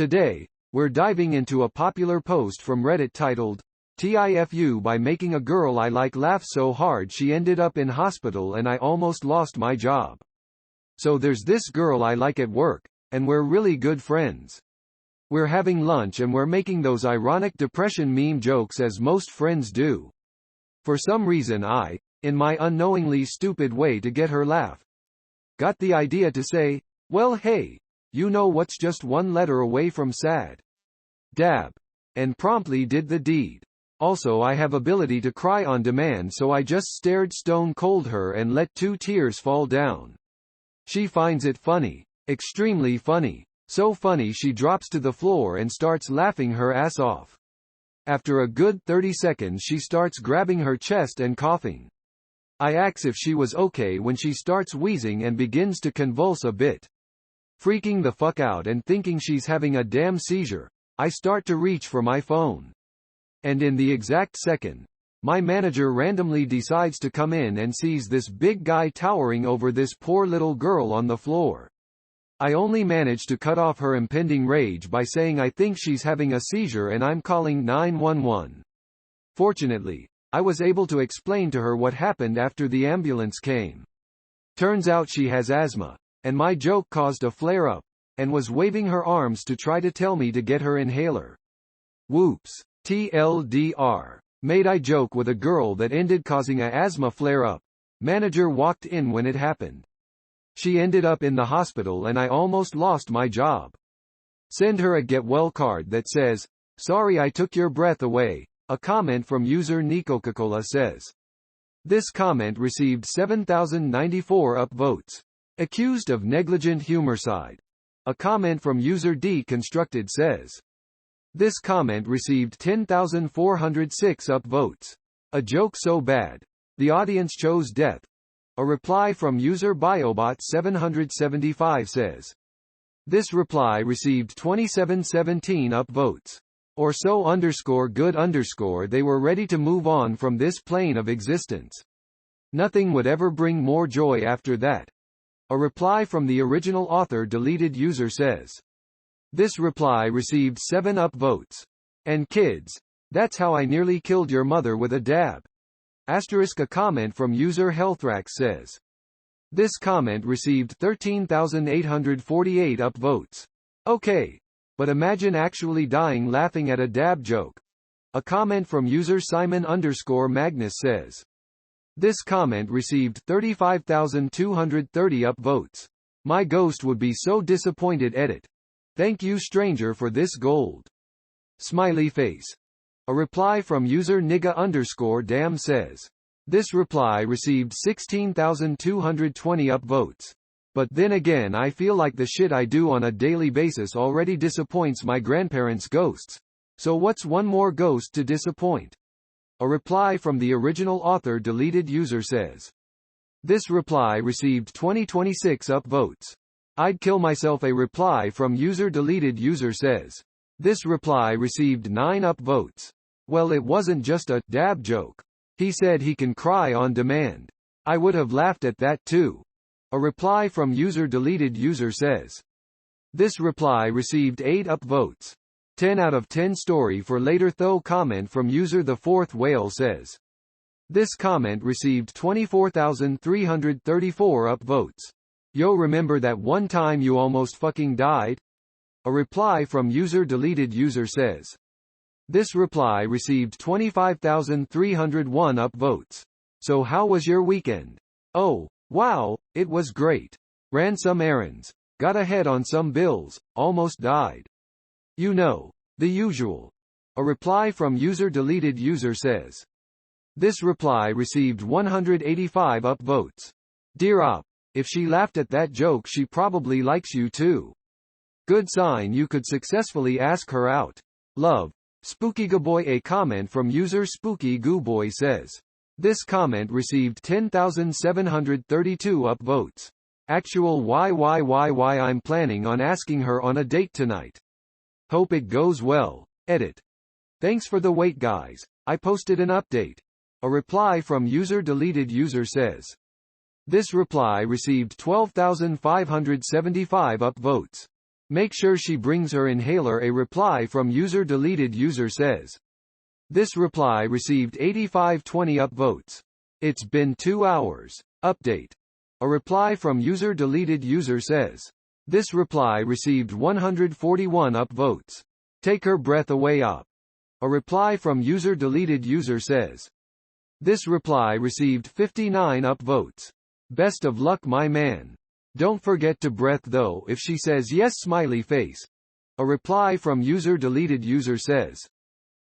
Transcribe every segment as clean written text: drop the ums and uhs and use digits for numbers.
Today, we're diving into a popular post from Reddit titled, "TIFU by making a girl I like laugh so hard she ended up in hospital and I almost lost my job." So there's this girl I like at work, and we're really good friends. We're having lunch and we're making those ironic depression meme jokes as most friends do. For some reason I, in my unknowingly stupid way to get her laugh, got the idea to say, "Well hey, you know what's just one letter away from sad? Dab." And promptly did the deed. Also I have ability to cry on demand, so I just stared stone cold her and let 2 tears fall down. She finds it funny. Extremely funny. So funny she drops to the floor and starts laughing her ass off. After a good 30 seconds she starts grabbing her chest and coughing. I ask if she was okay when she starts wheezing and begins to convulse a bit. Freaking the fuck out and thinking she's having a damn seizure, I start to reach for my phone. And in the exact second, my manager randomly decides to come in and sees this big guy towering over this poor little girl on the floor. I only manage to cut off her impending rage by saying I think she's having a seizure and I'm calling 911. Fortunately, I was able to explain to her what happened after the ambulance came. Turns out she has asthma, and my joke caused a flare-up, and was waving her arms to try to tell me to get her inhaler. Whoops. TLDR. Made I joke with a girl that ended causing a asthma flare-up. Manager walked in when it happened. She ended up in the hospital and I almost lost my job. Send her a get well card that says, "Sorry I took your breath away." A comment from user Nicoca-Cola says. This comment received 7,094 upvotes. Accused of negligent humorcide. A comment from user Deconstructed says. This comment received 10,406 upvotes. A joke so bad, the audience chose death. A reply from user Biobot 775 says. This reply received 2717 upvotes. Or so _good_ they were ready to move on from this plane of existence. Nothing would ever bring more joy after that. A reply from the original author deleted user says. This reply received 7 upvotes. And kids, that's how I nearly killed your mother with a dab. Asterisk. A comment from user Healthrax says. This comment received 13,848 upvotes. Okay. But imagine actually dying laughing at a dab joke. A comment from user Simon_Magnus says. This comment received 35,230 upvotes. My ghost would be so disappointed. Edit. Thank you stranger for this gold. Smiley face. A reply from user nigga_damn says. This reply received 16,220 upvotes. But then again I feel like the shit I do on a daily basis already disappoints my grandparents' ghosts. So what's one more ghost to disappoint? A reply from the original author deleted user says. This reply received 2026 upvotes. I'd kill myself. A reply from user deleted user says. This reply received 9 upvotes. Well, it wasn't just a dab joke. He said he can cry on demand. I would have laughed at that too. A reply from user deleted user says. This reply received 8 upvotes. 10 out of 10 story for later though. Comment from user The Fourth Whale says. This comment received 24,334 upvotes. Yo, remember that one time you almost fucking died? A reply from user deleted user says. This reply received 25,301 upvotes. So how was your weekend? Oh, wow, it was great. Ran some errands. Got ahead on some bills. Almost died. You know, the usual. A reply from user deleted user says. This reply received 185 upvotes. Dear Op, if she laughed at that joke she probably likes you too. Good sign you could successfully ask her out. Love. Spooky Gooboy. A comment from user Spooky Gooboy says. This comment received 10,732 upvotes. Actual why I'm planning on asking her on a date tonight. Hope it goes well. Edit. Thanks for the wait guys, I posted an update. A reply from user deleted user says. This reply received 12,575 upvotes. Make sure she brings her inhaler. A reply from user deleted user says. This reply received 8520 upvotes. It's been 2 hours. Update. A reply from user deleted user says. This reply received 141 upvotes. Take her breath away up. A reply from user deleted user says. This reply received 59 upvotes. Best of luck, my man. Don't forget to breath though if she says yes smiley face. A reply from user deleted user says.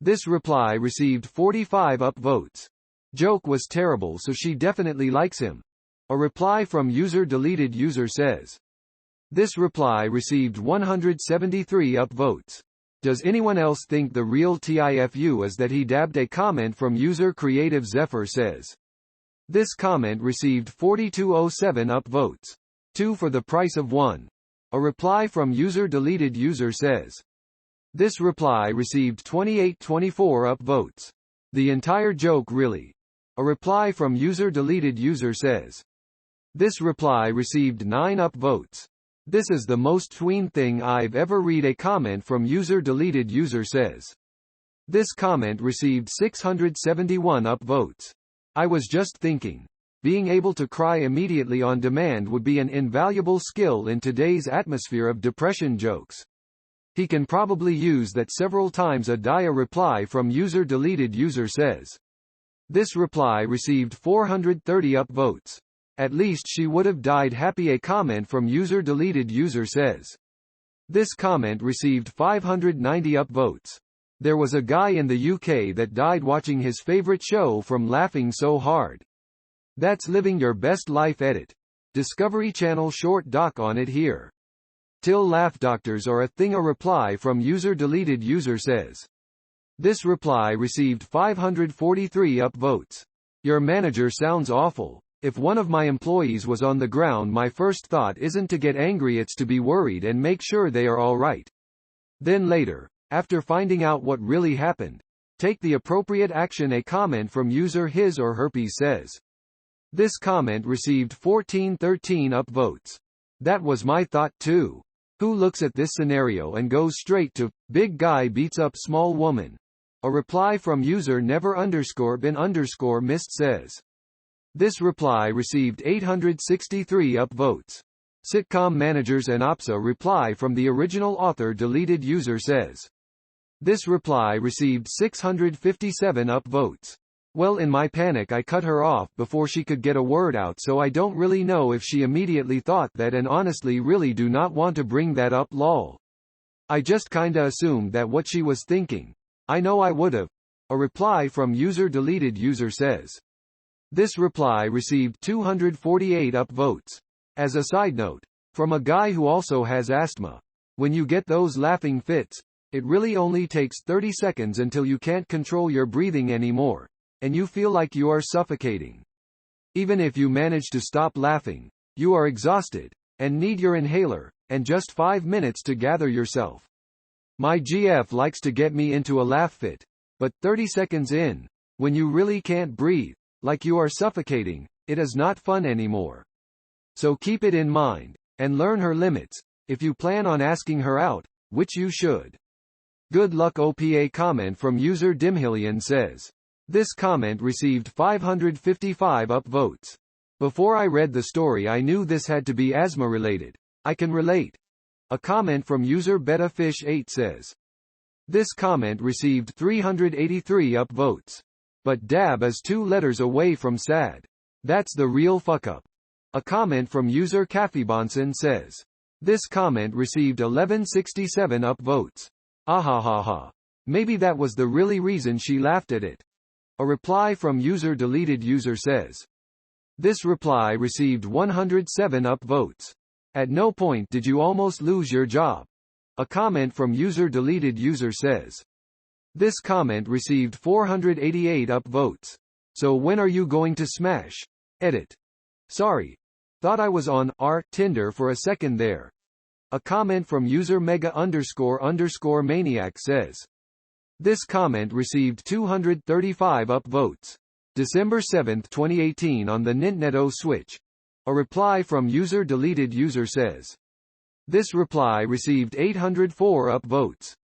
This reply received 45 upvotes. Joke was terrible so she definitely likes him. A reply from user deleted user says. This reply received 173 upvotes. Does anyone else think the real TIFU is that he dabbed? A comment from user creative Zephyr says. This comment received 4207 upvotes. 2 for the price of 1. A reply from user deleted user says. This reply received 2824 upvotes. The entire joke really. A reply from user deleted user says. This reply received 9 upvotes. This is the most tween thing I've ever read. A comment from user deleted user says. This comment received 671 upvotes. I was just thinking. Being able to cry immediately on demand would be an invaluable skill in today's atmosphere of depression jokes. He can probably use that several times. A dire reply from user deleted user says. This reply received 430 upvotes. At least she would have died happy. A comment from user deleted user says. This comment received 590 upvotes. There was a guy in the UK that died watching his favorite show from laughing so hard. That's living your best life. Edit. Discovery Channel short doc on it here. Till laugh doctors are a thing. A reply from user deleted user says. This reply received 543 upvotes. Your manager sounds awful. If one of my employees was on the ground, my first thought isn't to get angry, it's to be worried and make sure they are all right. Then later, after finding out what really happened, take the appropriate action. A comment from user his or herpes says. This comment received 1413 upvotes. That was my thought too. Who looks at this scenario and goes straight to, big guy beats up small woman? A reply from user never_been_missed says. This reply received 863 upvotes. Sitcom managers and OPSA reply from the original author deleted user says. This reply received 657 upvotes. Well, in my panic I cut her off before she could get a word out, so I don't really know if she immediately thought that, and honestly really do not want to bring that up lol. I just kinda assumed that what she was thinking. I know I would've. A reply from user deleted user says. This reply received 248 upvotes. As a side note, from a guy who also has asthma, when you get those laughing fits, it really only takes 30 seconds until you can't control your breathing anymore, and you feel like you are suffocating. Even if you manage to stop laughing, you are exhausted, and need your inhaler, and just 5 minutes to gather yourself. My GF likes to get me into a laugh fit, but 30 seconds in, when you really can't breathe, like you are suffocating, it is not fun anymore. So keep it in mind, and learn her limits, if you plan on asking her out, which you should. Good luck. OPA comment from user Dimhillion says. This comment received 555 upvotes. Before I read the story I knew this had to be asthma related. I can relate. A comment from user BetaFish8 says. This comment received 383 upvotes. But dab is 2 letters away from sad. That's the real fuck up. A comment from user Kaffibonson says. This comment received 1167 upvotes. Ahahaha. Maybe that was the really reason she laughed at it. A reply from user deleted user says. This reply received 107 upvotes. At no point did you almost lose your job. A comment from user deleted user says. This comment received 488 upvotes. So when are you going to smash? Edit. Sorry. Thought I was on Tinder for a second there. A comment from user mega__maniac says. This comment received 235 upvotes. December 7, 2018 on the Nintendo Switch. A reply from user deleted user says. This reply received 804 upvotes.